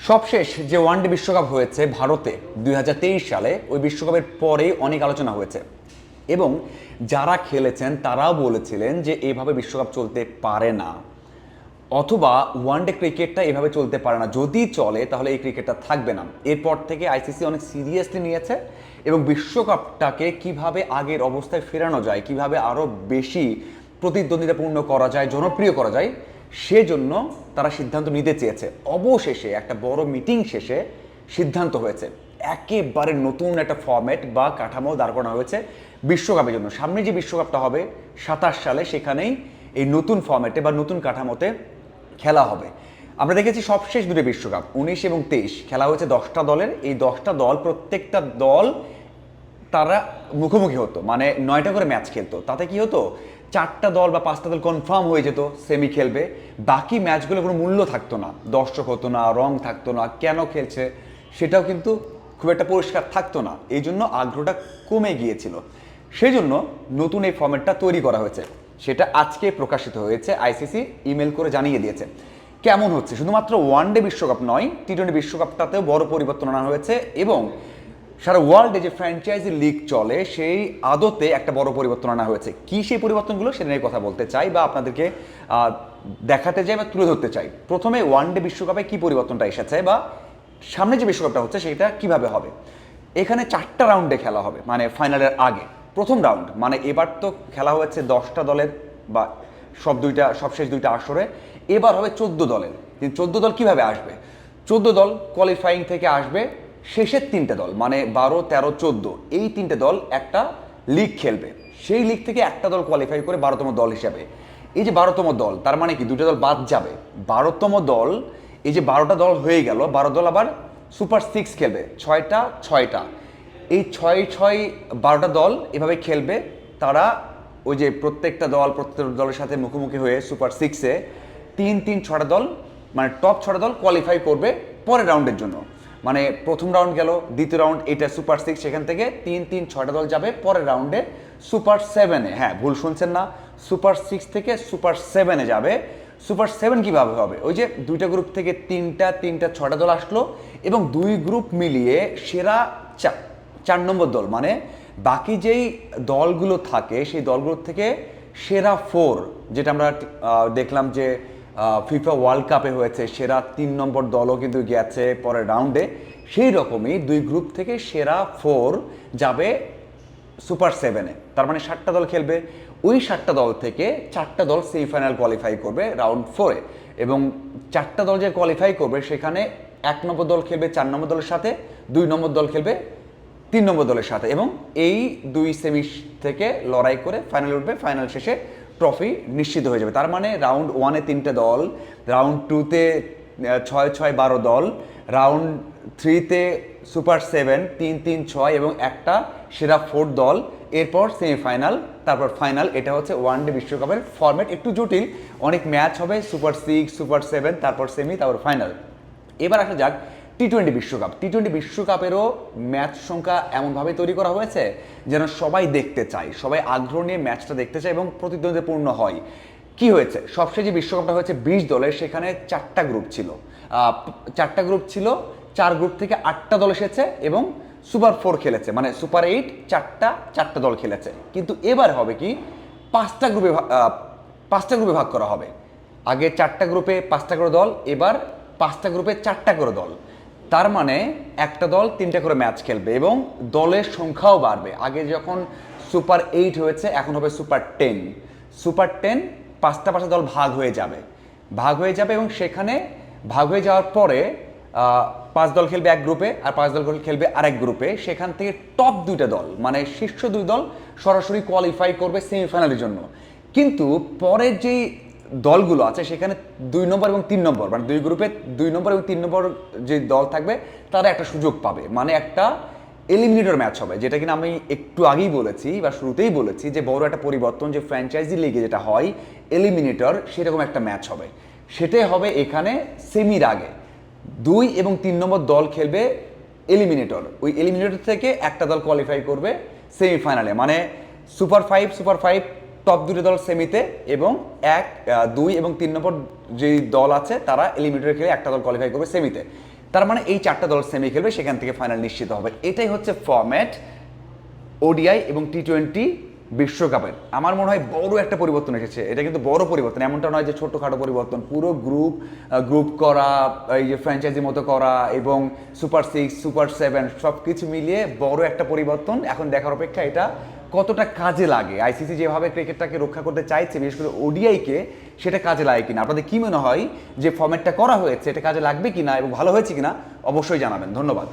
সবশেষ যে ওয়ানডে বিশ্বকাপ হয়েছে ভারতে 2023 সালে, ওই বিশ্বকাপের পরেই অনেক আলোচনা হয়েছে এবং যারা খেলেছেন তারাও বলেছিলেন যে এইভাবে বিশ্বকাপ চলতে পারে না, অথবা ওয়ানডে ক্রিকেটটা এভাবে চলতে পারে না, যদি চলে তাহলে এই ক্রিকেটটা থাকবে না। এরপর থেকে আইসিসি অনেক সিরিয়াসলি নিয়েছে এবং বিশ্বকাপটাকে কিভাবে আগের অবস্থায় ফেরানো যায়, কিভাবে আরও বেশি প্রতিদ্বন্দ্বিতাপূর্ণ করা যায়, জনপ্রিয় করা যায়, সেজন্য তারা সিদ্ধান্ত নিতে চেয়েছে। অবশেষে একটা বড় মিটিং শেষে সিদ্ধান্ত হয়েছে, একেবারে নতুন একটা ফরম্যাট বা কাঠামো দাঁড় করানো হয়েছে বিশ্বকাপের জন্য। সামনে যে বিশ্বকাপটা হবে 27 সালে, সেখানেই এই নতুন ফরম্যাটে বা নতুন কাঠামোতে খেলা হবে। আমরা দেখেছি সবশেষ দুটো বিশ্বকাপ 19 এবং 23 খেলা হয়েছে 10টা দলের। এই 10টা দল, প্রত্যেকটা দল তারা মুখোমুখি হতো, মানে 9টা করে ম্যাচ খেলতো। তাতে কি হতো, 4টা দল বা 5টা দল কনফার্ম হয়ে যেত সেমি খেলবে। বাকি ম্যাচগুলো কোনো মূল্য থাকতো না, দর্শক হতো না, রং থাকতো না, কেন খেলছে সেটাও কিন্তু খুব একটা পরিষ্কার থাকতো না। এই জন্য আগ্রহটা কমে গিয়েছিল। সেই জন্য নতুন এই ফর্ম্যাটটা তৈরি করা হয়েছে, সেটা আজকে প্রকাশিত হয়েছে। আইসিসি ইমেল করে জানিয়ে দিয়েছে কেমন হচ্ছে। শুধুমাত্র ওয়ানডে বিশ্বকাপ নয়, টি-20 বিশ্বকাপটাতেও বড় পরিবর্তন আনা হয়েছে এবং সারা ওয়ার্ল্ডে যে ফ্র্যাঞ্চাইজি লিগ চলে সেই আদতে একটা বড় পরিবর্তন আনা হয়েছে। কি সেই পরিবর্তনগুলো সেটা নিয়ে কথা বলতে চাই বা আপনাদেরকে দেখাতে চাই বা তুলে ধরতে চাই। প্রথমে ওয়ানডে বিশ্বকাপে কি পরিবর্তনটা এসেছে বা সামনে যে বিশ্বকাপটা হচ্ছে সেটা কিভাবে হবে। এখানে 4টা রাউন্ডে খেলা হবে, মানে ফাইনালের আগে প্রথম রাউন্ড, মানে এবার তো খেলা হয়েছে 10টা দলের বা সবশেষ দুইটা আসরে, এবার হবে 14 দলের। 14 দল কিভাবে আসবে? 14 দল কোয়ালিফাইং থেকে আসবে, শেষের 3টে দল মানে 12, 13, 14, এই 3টে দল একটা লিগ খেলবে। সেই লিগ থেকে একটা দল কোয়ালিফাই করে 12তম দল হিসাবে। এই যে 12তম দল, তার মানে কি 2টা দল বাদ যাবে। 12তম দল, এই যে 12টা দল হয়ে গেল, 12 দল আবার সুপার 6 খেলবে, 6টা 6টা, এই 6-6-12টা দল এভাবে খেলবে। তারা ওই যে প্রত্যেকটা দলের সাথে মুখোমুখি হয়ে সুপার 6-এ 3-3-6টা দল, মানে টপ 6টা দল কোয়ালিফাই করবে পরের রাউন্ডের জন্য। মানে প্রথম রাউন্ড গেল, দ্বিতীয় রাউন্ড এটা সুপার 6, সেখান থেকে 3-3-6টা দল যাবে পরের রাউন্ডে সুপার 7-এ। হ্যাঁ, ভুল শুনছেন না, সুপার 6 থেকে সুপার 7-এ যাবে। সুপার 7 কীভাবে হবে? ওই যে দুইটা গ্রুপ থেকে 6টা দল আসলো এবং দুই গ্রুপ মিলিয়ে সেরা 4 নম্বর দল, মানে বাকি যেই দলগুলো থাকে সেই দলগুলোর থেকে সেরা 4, যেটা আমরা দেখলাম যে ফিফা ওয়ার্ল্ড কাপে হয়েছে, সেরা 3 নম্বর দলও কিন্তু গেছে পরের রাউন্ডে। সেই রকমই দুই গ্রুপ থেকে সেরা 4 যাবে সুপার 7-এ। তার মানে 7টা দল খেলবে। ওই 7টা দল থেকে 4টা দল সেমিফাইনাল কোয়ালিফাই করবে রাউন্ড 4-এ এবং 4টা দল যে কোয়ালিফাই করবে সেখানে 1 নম্বর দল খেলবে 4 নম্বর দলের সাথে, 2 নম্বর দল খেলবে 3 নম্বর দলের সাথে এবং এই দুই সেমি থেকে লড়াই করে ফাইনাল উঠবে। ফাইনাল শেষে ট্রফি নিশ্চিত হয়ে যাবে। তার মানে রাউন্ড 1-এ 3টে দল, রাউন্ড 2-তে 6-6-12 দল, রাউন্ড 3-তে সুপার 7 3-3-6 এবং একটা সেরা 4 দল, এরপর সেমিফাইনাল, তারপর ফাইনাল। এটা হচ্ছে ওয়ানডে বিশ্বকাপের ফরম্যাট। একটু জটিল, অনেক ম্যাচ হবে, সুপার 6, সুপার 7, তারপর সেমি, তারপর ফাইনাল। এবার আসা যাক টি-20 বিশ্বকাপ। টি-20 বিশ্বকাপেরও ম্যাচ সংখ্যা এমনভাবে তৈরি করা হয়েছে যেন সবাই দেখতে চায়, সবাই আগ্রহ নিয়ে ম্যাচটা দেখতে চায় এবং প্রতিদ্বন্দ্বিতাপূর্ণ হয়। কি হয়েছে, সবশেষ যে বিশ্বকাপটা হয়েছে 20 দলের, সেখানে 4টা গ্রুপ ছিল। 4টা গ্রুপ ছিল, 4 গ্রুপ থেকে 8টা দল এসেছে এবং সুপার 4 খেলেছে, মানে সুপার 8 4টা দল খেলেছে। কিন্তু এবার হবে কি, 5টা গ্রুপে ভাগ করা হবে। আগে 4টা গ্রুপে 5টা করে দল, এবার 5টা গ্রুপে 4টা করে দল। তার মানে একটা দল 3টা করে ম্যাচ খেলবে এবং দলের সংখ্যাও বাড়বে। আগে যখন সুপার 8 হয়েছে, এখন হবে সুপার 10। সুপার 10 5টা দল ভাগ হয়ে যাবে এবং সেখানে ভাগ হয়ে যাওয়ার পরে 5 দল খেলবে এক গ্রুপে আর 5 দল খেলবে আরেক গ্রুপে। সেখান থেকে টপ 2টা দল, মানে শীর্ষ 2 দল সরাসরি কোয়ালিফাই করবে সেমিফাইনালের জন্য। কিন্তু পরের যেই দলগুলো আছে সেখানে 2 নম্বর এবং 3 নম্বর, মানে দুই গ্রুপে 2 নম্বর এবং 3 নম্বর যে দল থাকবে তারা একটা সুযোগ পাবে, মানে একটা এলিমিনেটর ম্যাচ হবে। যেটা কিনা আমি একটু আগেই বলেছি বা শুরুতেই বলেছি যে বড় একটা পরিবর্তন, যে ফ্র্যাঞ্চাইজি লিগে যেটা হয় এলিমিনেটর, সেরকম একটা ম্যাচ হবে। সেটাই হবে এখানে সেমির আগে। 2 এবং 3 নম্বর দল খেলবে এলিমিনেটর, ওই এলিমিনেটর থেকে একটা দল কোয়ালিফাই করবে সেমিফাইনালে। মানে সুপার 5 টপ 2টা দল সেমিতে এবং 1, 2 এবং 3 নম্বর যেই দল আছে তারা এলিমিনেটর খেলে একটা দল কোয়ালিফাই করবে সেমিতে। তার মানে এই 4টা দল সেমি খেলবে, সেখান থেকে ফাইনাল নিশ্চিত হবে। এটাই হচ্ছে ফরম্যাট ওডিআই এবং টি20 বিশ্বকাপের। আমার মনে হয় বড় একটা পরিবর্তন এসেছে, এটা কিন্তু বড় পরিবর্তন, এমনটা নয় যে ছোটখাটো পরিবর্তন। পুরো গ্রুপ করা, এই যে ফ্র্যাঞ্চাইজি মতো করা এবং সুপার 6 সুপার 7 সব কিছু মিলিয়ে বড় একটা পরিবর্তন। এখন দেখার অপেক্ষা এটা কতটা কাজে লাগে। আইসিসি যেভাবে ক্রিকেটটাকে রক্ষা করতে চাইছে, বিশেষ করে ওডিআইকে, সেটা কাজে লাগে কিনা। আপনাদের কি মনে হয় যে ফর্ম্যাটটা করা হয়েছে এটা কাজে লাগবে কিনা এবং ভালো হয়েছে কিনা অবশ্যই জানাবেন। ধন্যবাদ।